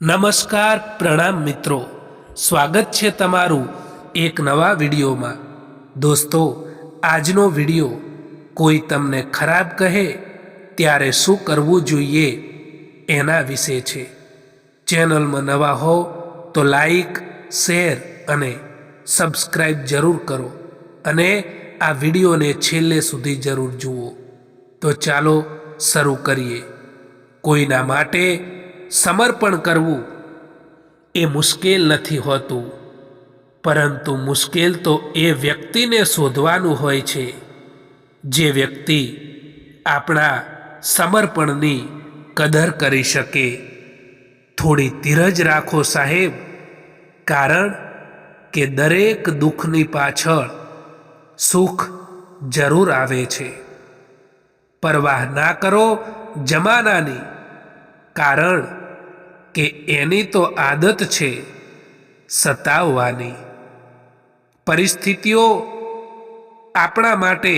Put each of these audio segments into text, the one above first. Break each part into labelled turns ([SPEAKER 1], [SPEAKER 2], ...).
[SPEAKER 1] નમસ્કાર પ્રણામ મિત્રો, સ્વાગત છે તમારું એક નવા વિડીયોમાં। દોસ્તો, આજનો વિડીયો કોઈ તમને ખરાબ કહે ત્યારે શું કરવું જોઈએ એના વિશે છે। ચેનલમાં નવા હો તો લાઈક, શેર અને સબસ્ક્રાઈબ જરૂર કરો અને આ વિડીયોને છેલ્લે સુધી જરૂર જુઓ। તો ચાલો શરૂ કરીએ। કોઈના માટે સમર્પણ કરવું એ મુશ્કેલ નથી હોતું, પરંતુ મુશ્કેલ તો એ વ્યક્તિને શોધવાનું હોય છે જે વ્યક્તિ આપણા સમર્પણની કદર કરી શકે। થોડી ધીરજ રાખો સાહેબ, કારણ કે દરેક દુઃખની પાછળ સુખ જરૂર આવે છે। પરવાહ ના કરો જમાનાની, કારણ કે એની તો આદત છે સતાવવાની। પરિસ્થિતિઓ આપણા માટે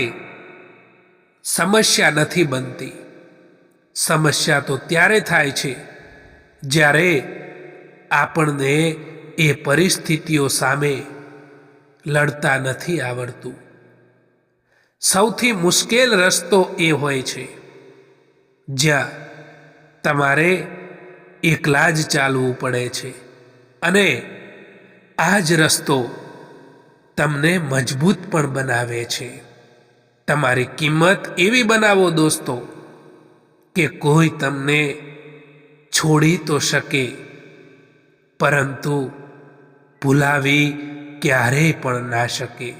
[SPEAKER 1] સમસ્યા નથી બનતી। સમસ્યા તો ત્યારે થાય છે જ્યારે આપણને એ પરિસ્થિતિઓ સામે લડતા નથી આવડતું। સૌથી મુશ્કેલ રસ્તો એ હોય છે જ્યાં તમારે એકલા જ ચાલવું પડે છે, અને આ જ રસ્તો તમને મજબૂત પણ બનાવે છે। તમારી કિંમત એવી બનાવો દોસ્તો કે કોઈ તમને છોડી તો શકે, પરંતુ ભૂલાવી ક્યારેય પણ ના શકે।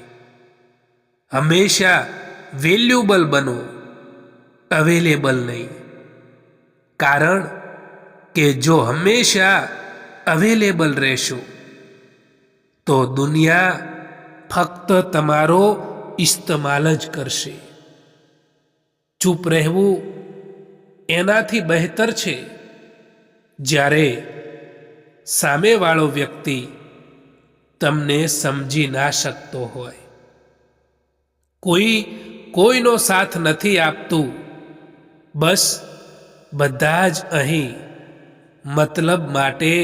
[SPEAKER 1] હંમેશા વેલ્યુબલ બનો, અવેલેબલ નહીં। કારણ કે જો હંમેશા અવેલેબલ રહેશો તો દુનિયા ફક્ત તમારો ઇસ્તેમાલ જ કરશે। ચૂપ રહેવું એનાથી બહેતર છે જ્યારે સામેવાળો વ્યક્તિ તમને સમજી ના શકતો હોય। કોઈનો સાથ નથી આપતું, બસ બધા જ અહીં મતલબ માટે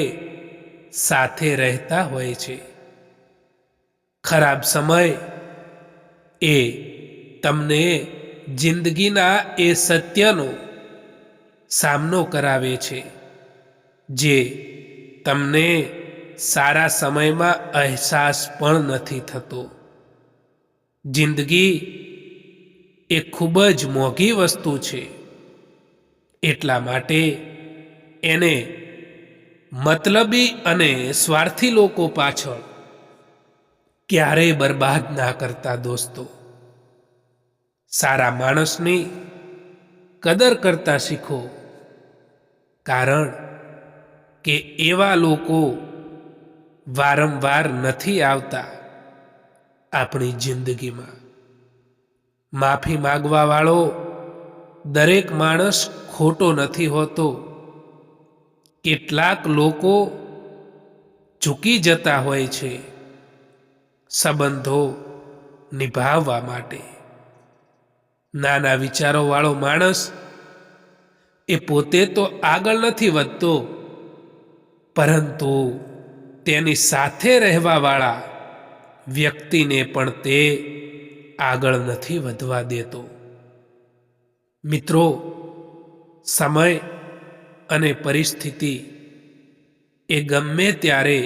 [SPEAKER 1] સાથે રહેતા હોય છે। ખરાબ સમય એ તમને જિંદગીના એ સત્યનો સામનો કરાવે છે જે તમને સારા સમયમાં અહેસાસ પણ નથી થતો। જિંદગી એ ખૂબ જ મોંઘી વસ્તુ છે, એટલા માટે એને મતલબી અને સ્વાર્થી લોકો પાછળ ક્યારેય બરબાદ ના કરતા દોસ્તો। સારા માણસની કદર કરતા શીખો, કારણ કે એવા લોકો વારંવાર નથી આવતા આપણી જિંદગીમાં। માફી માગવા વાળો દરેક માણસ ખોટો નથી હોતો। કેટલાક લોકો ઝૂકી જતા હોય છે સંબંધો નિભાવવા માટે। નાના વિચારોવાળો માણસ એ પોતે તો આગળ નથી વધતો, પરંતુ તેની સાથે રહેવાવાળા વ્યક્તિને પણ તે આગળ નથી વધવા દેતો। મિત્રો, સમય અને પરિસ્થિતિ એ ગમે ત્યારે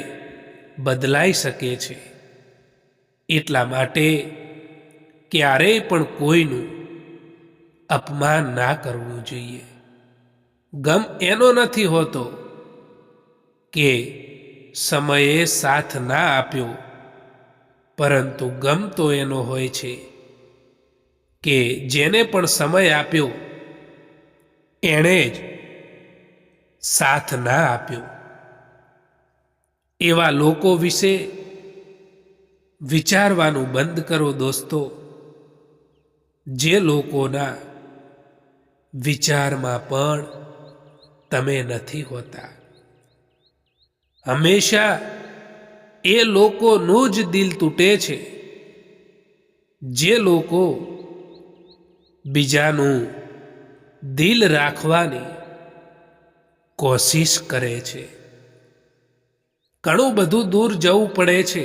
[SPEAKER 1] બદલાઈ શકે છે, એટલા માટે ક્યારેય પણ કોઈનું અપમાન ના કરવું જોઈએ। ગમ એનો નથી હોતો કે સમયે સાથ ના આપ્યો, પરંતુ ગમ તો એનો હોય છે કે જેને પણ સમય આપ્યો એણે જ સાથ ના આપ્યો। એવા લોકો વિશે વિચારવાનું બંધ કરો દોસ્તો, જે લોકોના વિચારમાં પણ તમે નથી હોતા। હંમેશા એ લોકોનું જ દિલ તૂટે છે જે લોકો બીજાનું દિલ રાખવાની કોશિશ કરે છે। ઘણું બધું દૂર જવું પડે છે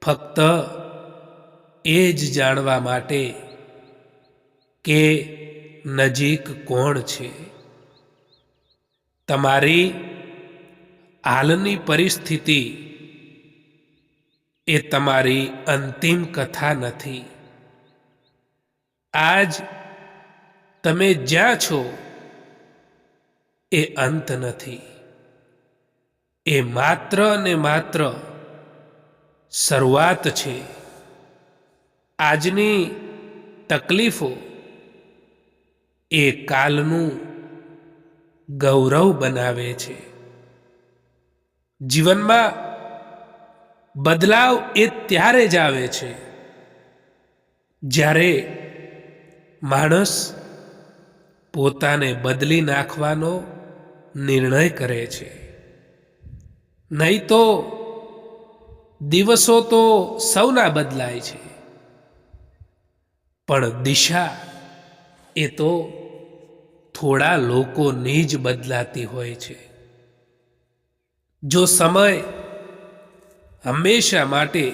[SPEAKER 1] ફક્ત એ જ જાણવા માટે કે નજીક કોણ છે. તમારી હાલની પરિસ્થિતિ એ તમારી અંતિમ કથા નથી. આજ તમે જ્યાં છો એ અંત નથી. એ માત્ર ને માત્ર શરૂઆત છે. આજની તકલીફો એ કાલનું ગૌરવ બનાવે છે. જીવનમાં બદલાવ એ ત્યારે જ આવે છે જ્યારે માણસ પોતાને બદલી નાખવાનો નિર્ણય કરે છે. નહીં તો દિવસો તો સૌના બદલાય છે, પણ દિશા એ તો થોડા લોકોની જ બદલાતી હોય છે. જો સમય હંમેશા માટે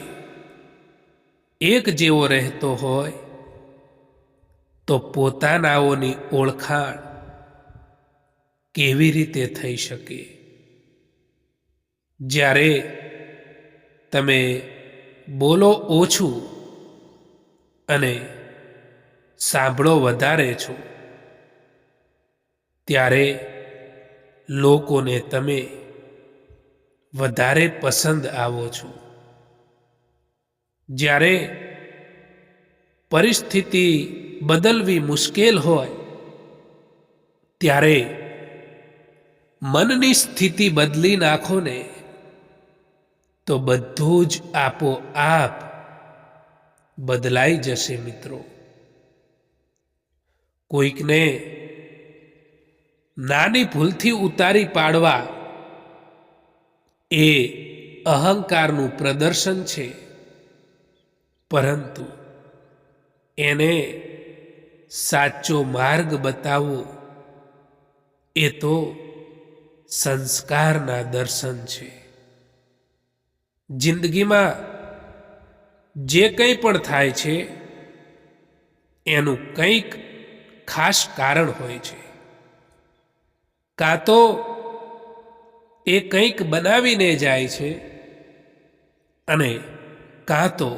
[SPEAKER 1] એક જેવો રહેતો હોય તો પોતાનાઓની ઓળખાણ કેવી રીતે થઈ શકે? જ્યારે તમે બોલો ઓછું અને સાંભળો વધારે છો ત્યારે લોકોને તમે વધારે પસંદ આવો છો. જ્યારે પરિસ્થિતિ બદલવી મુશ્કેલ હોય ત્યારે મનની સ્થિતિ બદલી નાખો ને તો બધું જ આપોઆપ બદલાઈ જશે મિત્રો. કોઈકને નાની ભૂલથી ઉતારી પાડવા એ અહંકારનું પ્રદર્શન છે, પરંતુ એને સાચો માર્ગ બતાવવો એ તો સંસ્કારના દર્શન છે. જિંદગીમાં જે કંઈ પણ થાય છે એનું કંઈક ખાસ કારણ હોય છે. કાં તો એ કંઈક બનાવીને જાય છે અને કાં તો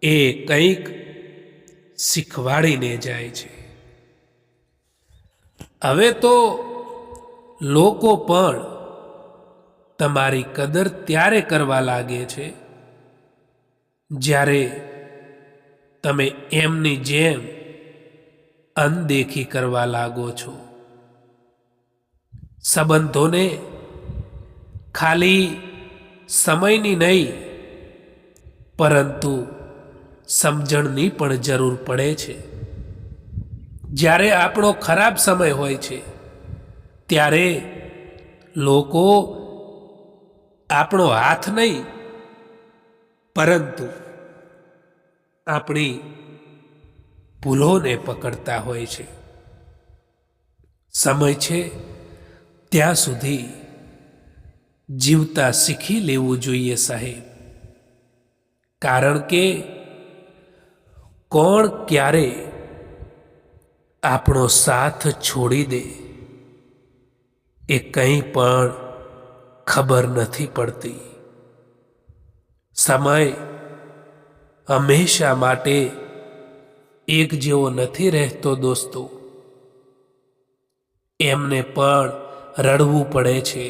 [SPEAKER 1] એ કંઈક શીખવાડીને જાય છે. હવે તો લોકો પણ તમારી કદર ત્યારે કરવા લાગે છે જ્યારે તમે એમની જેમ અનદેખી કરવા લાગો છો. સંબંધોને ખાલી સમયની નહીં પરંતુ સમજણની પણ જરૂર પડે છે. જ્યારે આપણો ખરાબ સમય હોય છે ત્યારે લોકો આપણો હાથ નહીં પરંતુ આપણી ભૂલોને પકડતા હોય છે. સમય છે ત્યાં સુધી જીવતા શીખી લેવું જોઈએ સાહેબ, કારણ કે કોણ ક્યારે આપણો સાથ છોડી દે એ કંઈ પણ ખબર નથી પડતી. સમય હંમેશા માટે એક જેવો નથી રહેતો દોસ્તો. એમને પણ રડવું પડે છે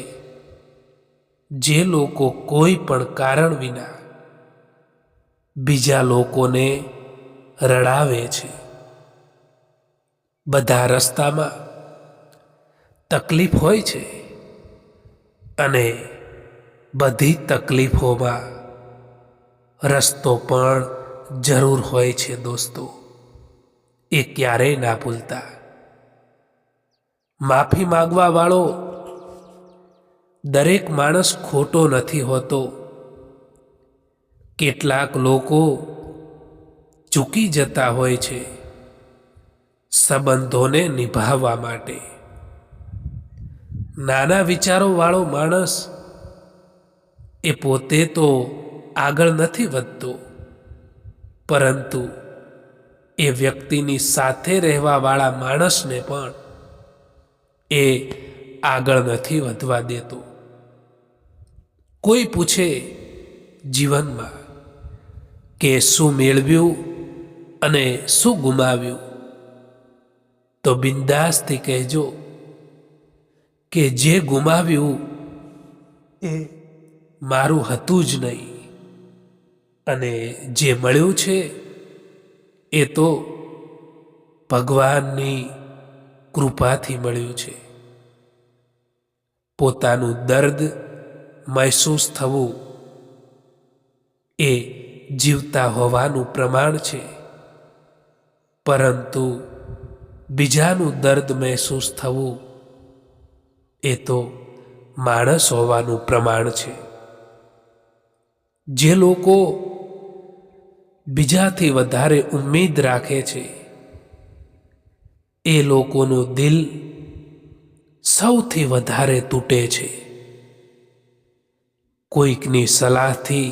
[SPEAKER 1] જે લોકો કોઈ પણ કારણ વિના બીજા લોકોને રડાવે છે. બધા રસ્તામાં તકલીફ હોય છે અને બધી તકલીફોમાં રસ્તો પણ જરૂર હોય છે દોસ્તો. એ ક્યારેય ના ભૂલતા. માફી માંગવા વાળો દરેક માણસ ખોટો નથી હોતો. કેટલાક લોકો ચૂકી જતા હોય છે સંબંધોને નિભાવવા માટે. નાના વિચારો વાળો માણસ એ પોતે તો આગળ નથી વધતો, પરંતુ એ વ્યક્તિની સાથે રહેવાવાળા માણસને પણ એ આગળ નથી વધવા દેતો. કોઈ પૂછે જીવનમાં કે શું મેળવ્યું અને શું ગુમાવ્યું, તો બિંદાસથી કહેજો કે જે ગુમાવ્યું એ મારું હતું જ નહીં, અને જે મળ્યું છે એ તો ભગવાનની કૃપાથી મળ્યું છે. પોતાનું દર્દ મહેસૂસ થવું એ જીવતા હોવાનું પ્રમાણ છે, પરંતુ બીજાનું દર્દ મહેસૂસ થવું એ તો માણસ હોવાનું પ્રમાણ છે. જે લોકો બીજાથી વધારે ઉમ્મીદ રાખે છે એ લોકોનું દિલ સૌથી વધારે તૂટે છે. કોઈકની સલાહથી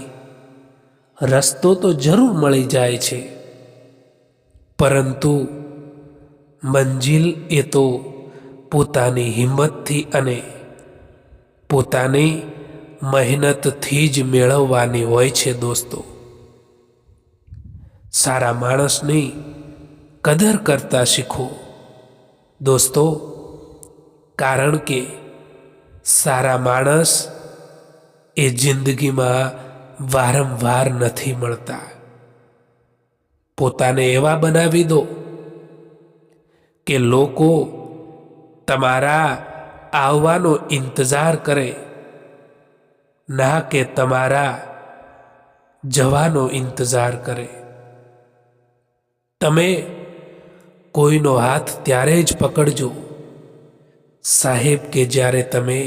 [SPEAKER 1] રસ્તો તો જરૂર મળી જાય છે, પરંતુ મંજિલ એ તો પોતાની હિંમતથી અને પોતાની મહેનતથી જ મેળવવાની હોય છે. દોસ્તો, સારા માણસની કદર કરતા શીખો દોસ્તો, કારણ કે સારા માણસ એ જિંદગીમાં વારંવાર નથી મળતા. પોતાને એવા બનાવી દો કે લોકો તમારા આવવાનો ઇંતજાર કરે, ના કે તમારા જવાનો ઇંતજાર કરે. તમે કોઈનો હાથ ત્યારે જ પકડજો સાહેબ કે જ્યારે તમે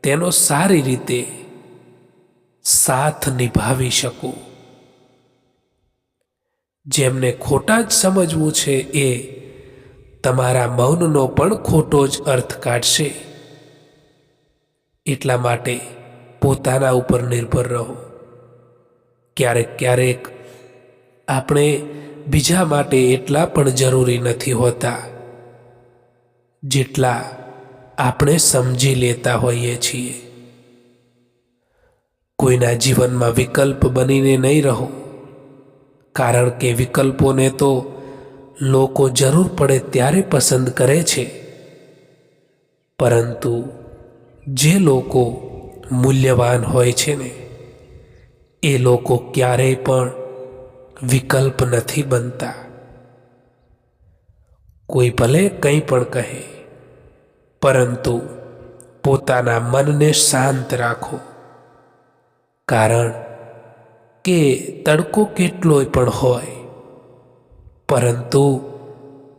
[SPEAKER 1] તેનો સારી રીતે સાથ નિભાવી શકો. જેમને ખોટા જ સમજવું છે એ તમારા મૌનનો પણ ખોટો જ અર્થ કાઢશે. એટલા માટે પોતાના ઉપર નિર્ભર રહો. ક્યારેક ક્યારેક આપણે બીજા માટે એટલા પણ જરૂરી નથી હોતા જેટલા આપણે સમજી લેતા હોઈએ છીએ. કોઈના જીવનમાં વિકલ્પ બનીને નહીં રહો, કારણ કે વિકલ્પોને તો લોકો જરૂર પડે ત્યારે પસંદ કરે છે, પરંતુ જે લોકો મૂલ્યવાન હોય છે ને એ લોકો ક્યારેય પણ વિકલ્પ નથી બનતા. કોઈ ભલે કંઈ પણ કહે, પરંતુ પોતાના મનને શાંત રાખો, કારણ કે તડકો કેટલોય પણ હોય, પરંતુ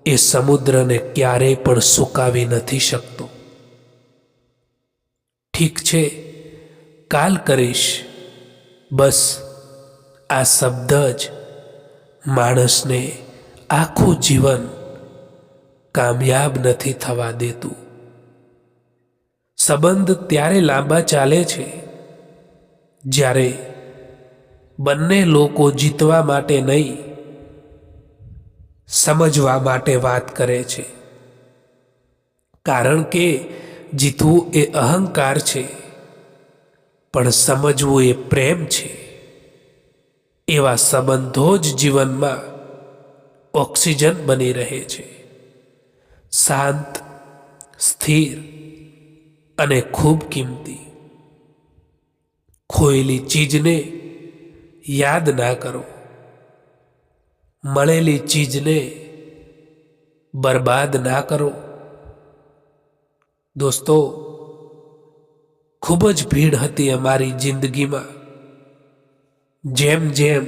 [SPEAKER 1] એ સમુદ્રને ક્યારેય પણ સુકાવી નથી શકતો. ઠીક છે, કાલ કરીશ, બસ આ શબ્દ જ માણસને આખું જીવન કામયાબ નથી થવા દેતું. સંબંધ ત્યારે લાંબા ચાલે છે જ્યારે બંને લોકો જીતવા માટે નહીં, સમજવા માટે વાત કરે છે. કારણ કે જીતવું એ અહંકાર છે, પણ સમજવું એ પ્રેમ છે. એવા સંબંધો જ જીવનમાં ઓક્સિજન બની રહે છે. શાંત, સ્થિર અને ખૂબ કિંમતી. ખોયેલી ચીજને યાદ ના કરો, મળેલી ચીજને બરબાદ ના કરો. દોસ્તો, ખૂબ જ ભીડ હતી અમારી જિંદગીમાં. જેમ જેમ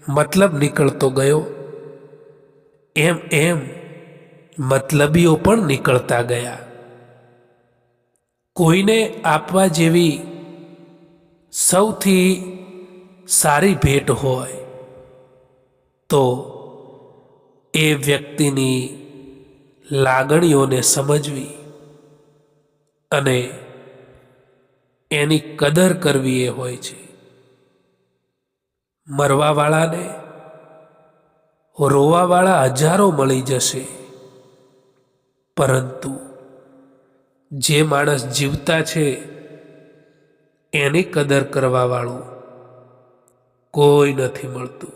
[SPEAKER 1] મતલબ નીકળતો ગયો એમ એમ મતલબીઓ પણ નીકળતા ગયા. કોઈને આપવા જેવી સૌથી સારી ભેટ હોય તો એ વ્યક્તિની લાગણીઓને સમજવી અને એની કદર કરવી એ હોય છે. મરવાવાળાને રોવાવાળા હજારો મળી જશે, પરંતુ જે માણસ જીવતા છે એની કદર કરવાવાળું કોઈ નથી મળતું.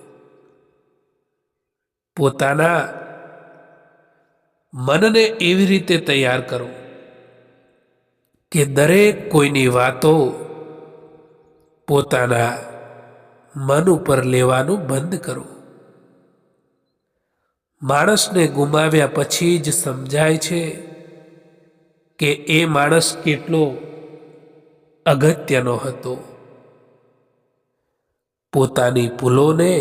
[SPEAKER 1] પોતાના મનને એવી રીતે તૈયાર કરો કે દરેક કોઈની વાતો પોતાના મન ઉપર લેવાનું બંધ કરો. માણસને ગુમાવ્યા પછી જ સમજાય છે કે એ માણસ કેટલો અગત્યનો હતો. પોતાની ભૂલોને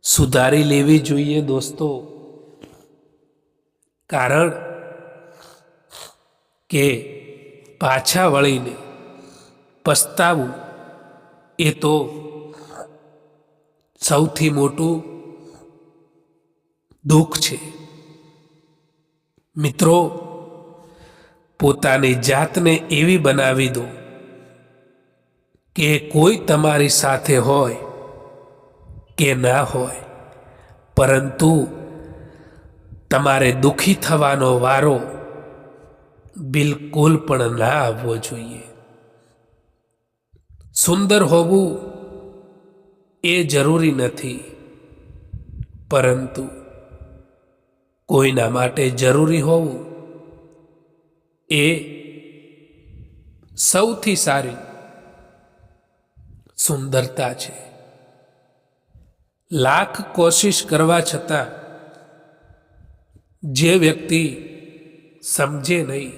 [SPEAKER 1] સુધારી લેવી જોઈએ દોસ્તો, કારણ કે પાછા વળીને પસ્તાવું એ તો સૌથી મોટું દુઃખ છે. મિત્રો, પોતાની જાતને એવી બનાવી દો કે કોઈ તમારી સાથે હોય કે ના હોય, પરંતુ તમારે દુઃખી થવાનો વારો બિલકુલ પણ ના આવવો જોઈએ. સુંદર હોવું એ જરૂરી નથી, પરંતુ કોઈના માટે જરૂરી હોવું એ સૌથી સારી સુંદરતા છે. લાખ કોશિશ કરવા છતાં જે વ્યક્તિ સમજે નહીં,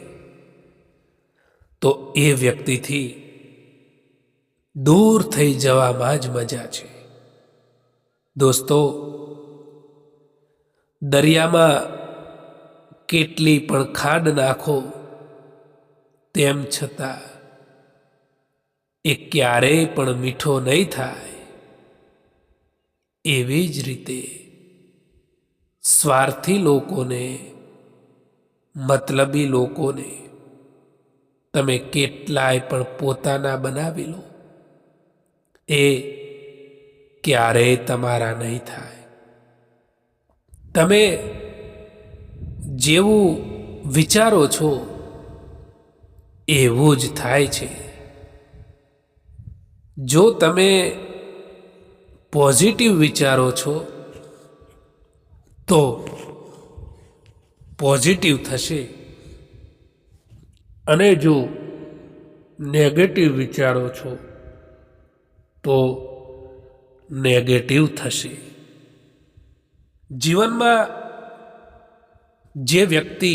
[SPEAKER 1] તો એ વ્યક્તિથી દૂર થઈ જવામાં જ મજા છે. દોસ્તો, દરિયામાં કેટલી પણ ખાંડ નાખો, તેમ છતાં એ ક્યારેય પણ મીઠો નહીં થાય. એવી જ રીતે સ્વાર્થી લોકોને, મતલબી લોકોને તમે કેટલાય પણ પોતાના બનાવી લો, એ ક્યારેય તમારા નહીં થાય. તમે જેવું વિચારો છો એવું જ થાય છે. જો તમે પોઝિટિવ વિચારો છો તો પોઝિટિવ થશે, અને જો નેગેટિવ વિચારો છો તો નેગેટિવ થશે. જીવનમાં જે વ્યક્તિ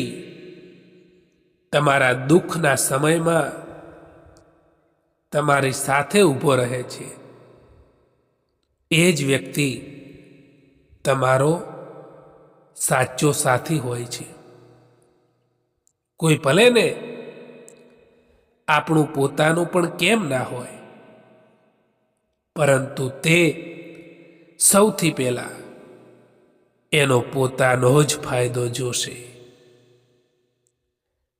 [SPEAKER 1] તમારા દુઃખના સમયમાં તમારી સાથે ઊભો રહે છે, એ જ વ્યક્તિ તમારો સાચો સાથી હોય છે. કોઈ ભલે ને આપણું પોતાનું પણ કેમ ના હોય, પરંતુ તે સૌથી પહેલા એનો પોતાનો જ ફાયદો જોશે.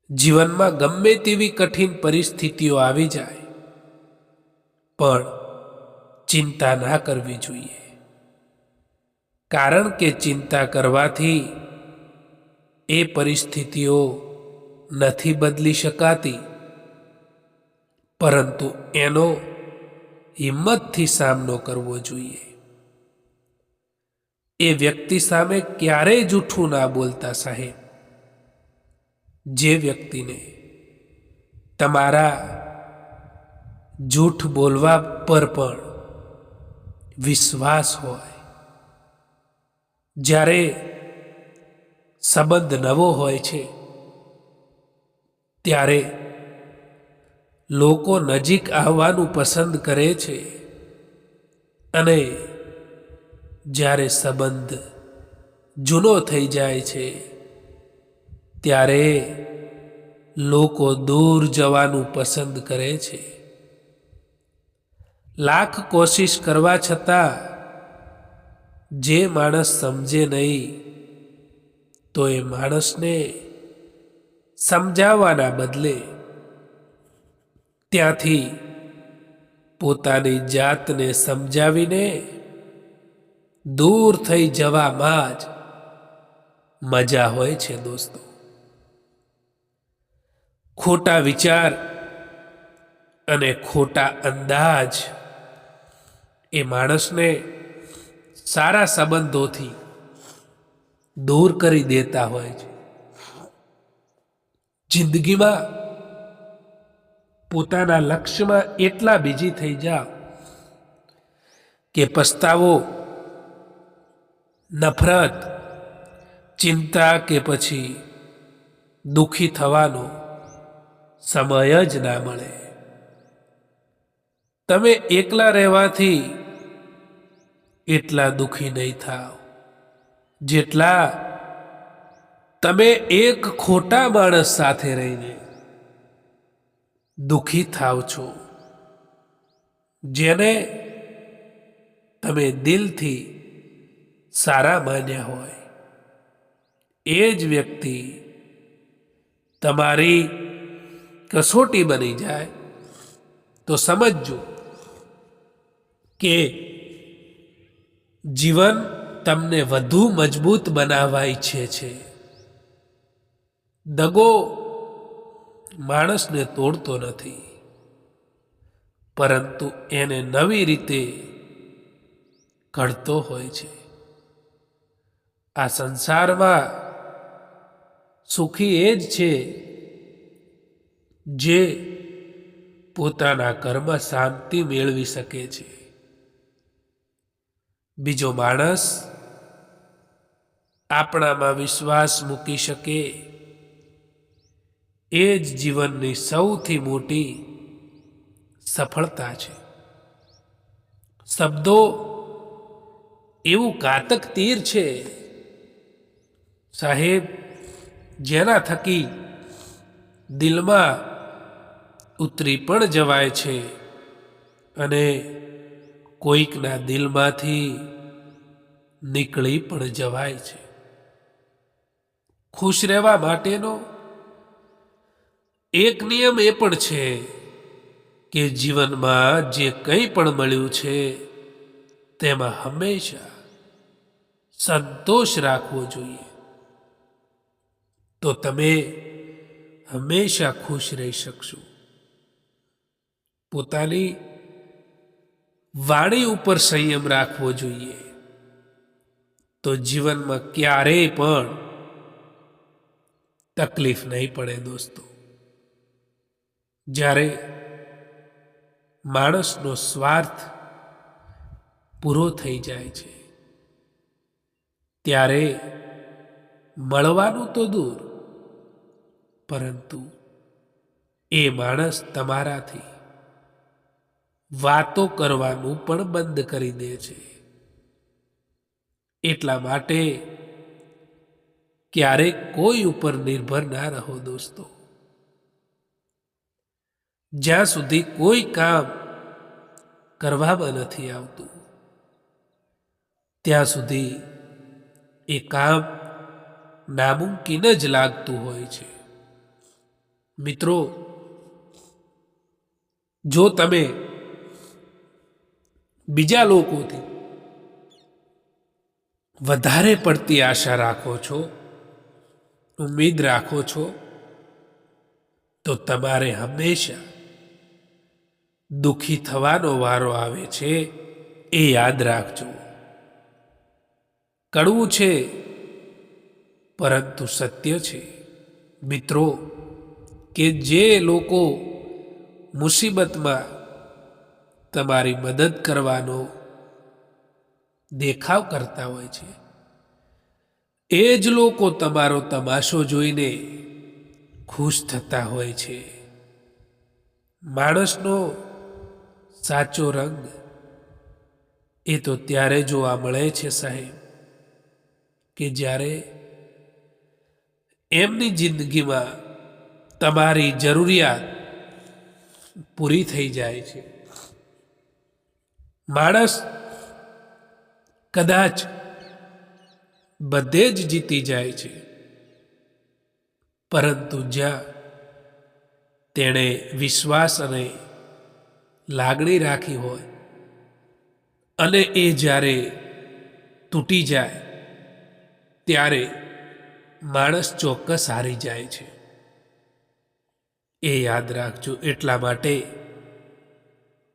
[SPEAKER 1] જીવનમાં ગમે તેવી કઠિન પરિસ્થિતિઓ આવી જાય, પણ ચિંતા ના કરવી જોઈએ, કારણ કે ચિંતા કરવાથી એ પરિસ્થિતિઓ નથી બદલી શકાતી, પરંતુ એનો હિંમતથી સામનો કરવો જોઈએ. એ વ્યક્તિ સામે ક્યારેય જૂઠું ના બોલતા સાહેબ. જે વ્યક્તિને તમારા જૂઠ બોલવા પર પણ વિશ્વાસ હોય, જ્યારે સંબંધ નવો હોય છે ત્યારે લોકો નજીક આવવાનું પસંદ કરે છે, અને જ્યારે સંબંધ જૂનો થઈ જાય છે ત્યારે લોકો દૂર જવાનું પસંદ કરે છે. લાખ કોશિશ કરવા છતાં જે માણસ સમજે નહીં, તો એ માણસને સમજાવવાના બદલે ત્યાંથી પોતાની જાતને સમજાવીને દૂર થઈ જવામાં જ મજા હોય છે દોસ્તો. ખોટા વિચાર અને ખોટા અંદાજ એ માણસને સારા સંબંધોથી દૂર કરી દેતા હોય છે. જિંદગીમાં પોતાના લક્ષ્યમાં એટલા બીજી થઈ જાઓ કે પસ્તાવો, નફરત, ચિંતા કે પછી દુઃખી થવાનો સમય જ ના મળે. તમે એકલા રહેવાથી એટલા દુઃખી નહીં થાવ જેટલા તમે એક ખોટા માણસ સાથે રહીને દુઃખી થાવ છો, જેને તમે દિલથી સારા માન્યા હોય. એ જ વ્યક્તિ તમારી કસોટી બની જાય તો સમજજો કે જીવન તમને વધુ મજબૂત બનાવવા ઈચ્છે છે. દગો માણસને તોડતો નથી, પરંતુ એને નવી રીતે ઘડતો હોય છે. આ સંસારમાં સુખી એ જ છે જે પોતાના કર્મ શાંતિ મેળવી શકે છે. બીજો માણસ આપણામાં વિશ્વાસ મૂકી શકે એ જ જીવનની સૌથી મોટી સફળતા છે. શબ્દો એવું ઘાતક તીર છે સાહેબ, જેના થકી દિલમાં ઉતરી પણ જવાય છે અને કોઈકના દિલમાંથી નીકળી પણ જવાય છે. ખુશ રહેવા માટેનો એક નિયમ એ પણ છે કે જીવનમાં જે કંઈ પણ મળ્યું છે તેમાં હંમેશા સંતોષ રાખવો જોઈએ, તો તમે હંમેશા ખુશ રહી શકશો. પોતાની વાણી ઉપર સંયમ રાખવો જોઈએ, તો જીવનમાં ક્યારેય પણ તકલીફ નહીં પડે દોસ્તો. જ્યારે માણસનો સ્વાર્થ પૂરો થઈ જાય છે ત્યારે મળવાનું તો દૂર, પરંતુ એ માણસ તમારાથી વાતો કરવાનું પણ બંધ કરી દે છે. એટલા માટે ક્યારેક કોઈ ઉપર નિર્ભર ના રહો દોસ્તો. જ્યાં સુધી કોઈ કામ કરવામાં નથી આવતું ત્યાં સુધી એ કામ નામુમકિન જ લાગતું હોય છે. મિત્રો, જો તમે બીજા લોકોથી વધારે પડતી આશા રાખો છો, ઉમ્મીદ રાખો છો, તો તમારે હંમેશા દુઃખી થવાનો વારો આવે છે, એ યાદ રાખજો. કડવું છે પરંતુ સત્ય છે મિત્રો, કે જે લોકો મુસીબતમાં તમારી મદદ કરવાનો દેખાવ કરતા હોય છે, એ જ લોકો તમારો તમાશો જોઈને ખુશ થતા હોય છે. માણસનો સાચો રંગ એ તો ત્યારે જોવા મળે છે સાહેબ, કે જ્યારે એમની જિંદગીમાં તમારી જરૂરિયાત પૂરી થઈ જાય છે. માણસ કદાચ બધે જ જીતી જાય છે, પરંતુ જ્યાં તેણે વિશ્વાસ અને લાગણી રાખી હોય અને એ જ્યારે તૂટી જાય ત્યારે માણસ ચોક્કસ હારી જાય છે. એ યાદ રાખજો. એટલા માટે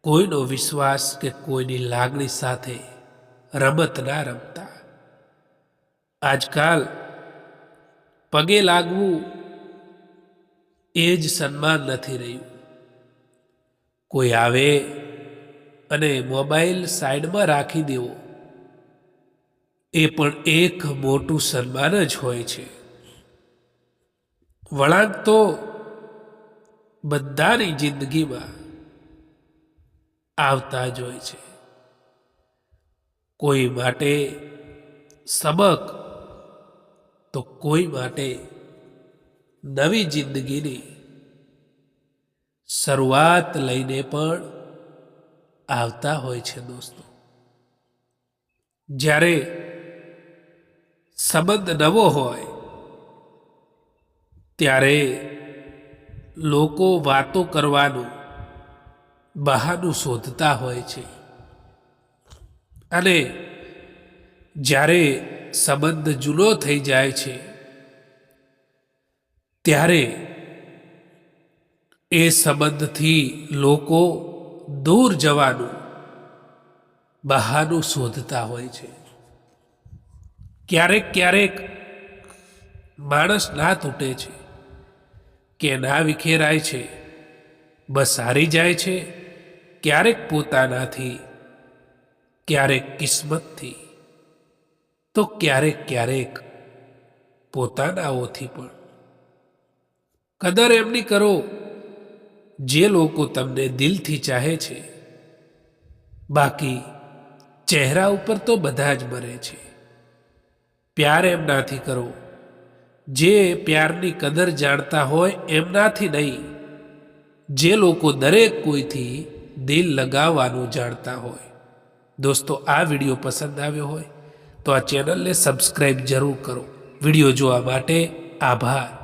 [SPEAKER 1] કોઈનો વિશ્વાસ કે કોઈની લાગણી સાથે રમત ના રમતા. આજકાલ પગે લાગવું એ જ સન્માન નથી રહ્યું. કોઈ આવે અને મોબાઈલ સાઈડમાં રાખી દેવો એ પણ એક મોટું સન્માન જ હોય છે. વળાંક તો બધાની જિંદગીમાં આવતા જ હોય છે. કોઈ માટે સબક તો કોઈ માટે નવી જિંદગીની શરૂઆત લઈને પણ આવતા હોય છે. દોસ્તો, જ્યારે સંબંધ નવો હોય ત્યારે લોકો વાતો કરવાનું બહાનું શોધતા હોય છે અને જ્યારે સંબંધ જૂનો થઈ જાય છે ત્યારે એ સંબંધથી લોકો દૂર જવાનું બહાનું શોધતા હોય છે. ક્યારેક ક્યારેક માણસ ના તૂટે છે કે ના વિખેરાય છે, બસ હારી જાય છે. ક્યારેક પોતાનાથી, ક્યારેક કિસ્મતથી, તો ક્યારેક ક્યારેક પોતાનાઓથી પણ. કદર એમની કરો જે લોકો તમને દિલથી ચાહે છે. બાકી ચહેરા ઉપર તો બધા જ મરે છે. પ્યાર એમનાથી કરો જે પ્યારની કદર જાણતા હોય, એમનાથી નહીં જે લોકો દરેક કોઈથી દિલ લગાવવાનું જાણતા હોય. દોસ્તો, આ વિડીયો પસંદ આવ્યો હોય તો આ ચેનલને સબસ્ક્રાઈબ જરૂર કરો. વિડીયો જોવા માટે આભાર.